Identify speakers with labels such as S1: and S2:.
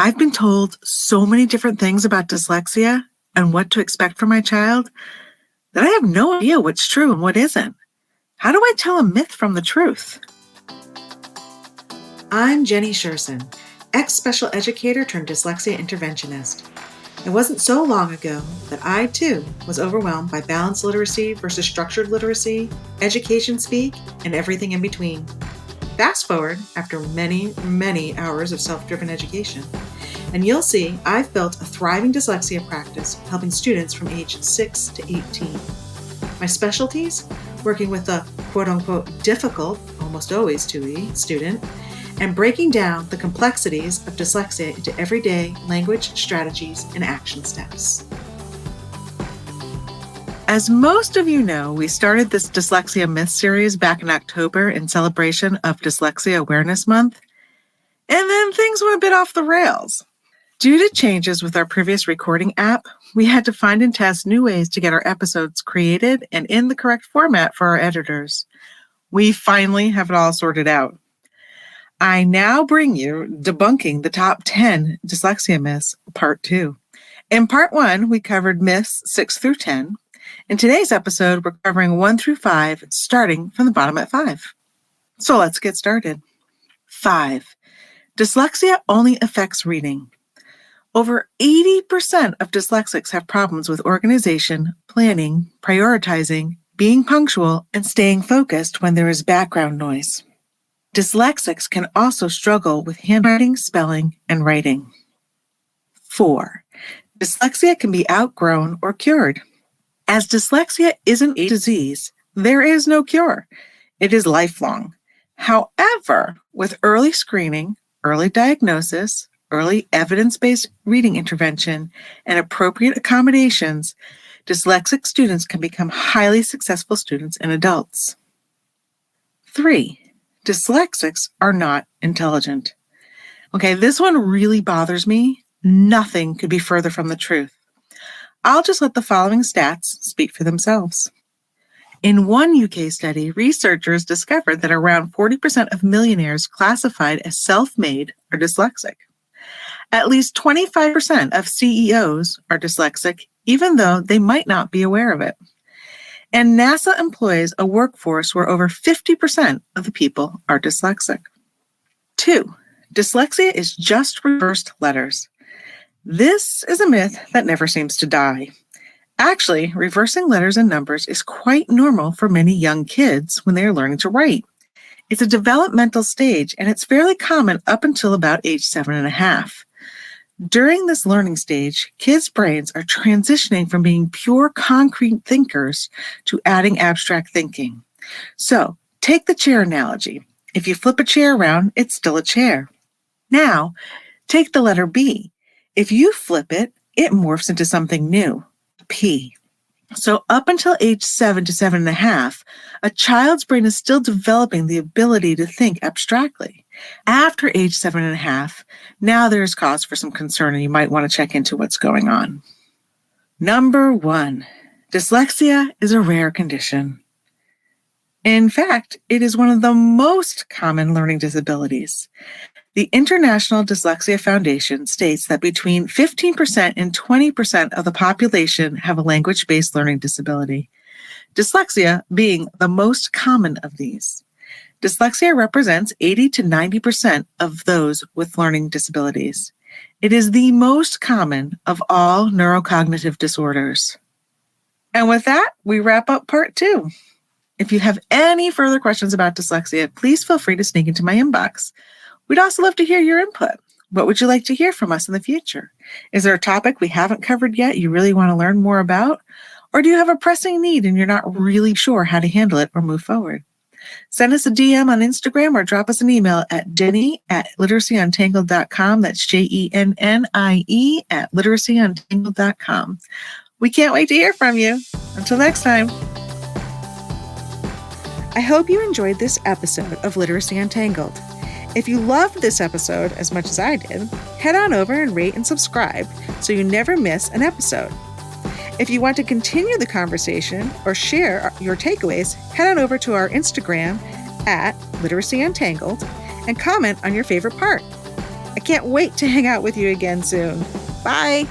S1: I've been told so many different things about dyslexia and what to expect from my child that I have no idea what's true and what isn't. How do I tell a myth from the truth? I'm Jenny Scherson, ex-special educator turned dyslexia interventionist. It wasn't so long ago that I, too, was overwhelmed by balanced literacy versus structured literacy, education speak, and everything in between. Fast forward after many, many hours of self-driven education, and you'll see I've built a thriving dyslexia practice helping students from age 6 to 18. My specialties? Working with the quote-unquote difficult, almost always 2E, student, and breaking down the complexities of dyslexia into everyday language strategies and action steps. As most of you know, we started this Dyslexia Myth series back in October in celebration of Dyslexia Awareness Month, and then things went a bit off the rails. Due to changes with our previous recording app, we had to find and test new ways to get our episodes created and in the correct format for our editors. We finally have it all sorted out. I now bring you Debunking the Top 10 Dyslexia Myths, Part 2. In Part 1, we covered myths 6 through 10. In today's episode, we're covering 1 through 5, starting from the bottom at 5. So let's get started. 5. Dyslexia only affects reading. Over 80% of dyslexics have problems with organization, planning, prioritizing, being punctual, and staying focused when there is background noise. Dyslexics can also struggle with handwriting, spelling, and writing. 4. Dyslexia can be outgrown or cured. As dyslexia isn't a disease, there is no cure. It is lifelong. However, with early screening, early diagnosis, early evidence-based reading intervention, and appropriate accommodations, dyslexic students can become highly successful students and adults. 3. Dyslexics are not intelligent. Okay, this one really bothers me. Nothing could be further from the truth. I'll just let the following stats speak for themselves. In one UK study, researchers discovered that around 40% of millionaires classified as self-made are dyslexic. At least 25% of CEOs are dyslexic, even though they might not be aware of it. And NASA employs a workforce where over 50% of the people are dyslexic. 2. Dyslexia is just reversed letters. This is a myth that never seems to die. Actually, reversing letters and numbers is quite normal for many young kids when they are learning to write. It's a developmental stage, and it's fairly common up until about age 7.5. During this learning stage, kids' brains are transitioning from being pure concrete thinkers to adding abstract thinking. So, take the chair analogy. If you flip a chair around, it's still a chair. Now, take the letter B. If you flip it, it morphs into something new, P. So up until age 7 to 7.5, a child's brain is still developing the ability to think abstractly. After age 7.5, now there's cause for some concern and you might want to check into what's going on. Number 1, dyslexia is a rare condition. In fact, it is one of the most common learning disabilities. The International Dyslexia Foundation states that between 15% and 20% of the population have a language-based learning disability, dyslexia being the most common of these. Dyslexia represents 80 to 90% of those with learning disabilities. It is the most common of all neurocognitive disorders. And with that, we wrap up part 2. If you have any further questions about dyslexia, please feel free to sneak into my inbox. We'd also love to hear your input. What would you like to hear from us in the future? Is there a topic we haven't covered yet you really want to learn more about? Or do you have a pressing need and you're not really sure how to handle it or move forward? Send us a DM on Instagram or drop us an email at jenny@literacyuntangled.com. That's JENNIE @literacyuntangled.com. We can't wait to hear from you. Until next time. I hope you enjoyed this episode of Literacy Untangled. If you loved this episode as much as I did, head on over and rate and subscribe so you never miss an episode. If you want to continue the conversation or share your takeaways, head on over to our Instagram @Literacy Untangled and comment on your favorite part. I can't wait to hang out with you again soon. Bye.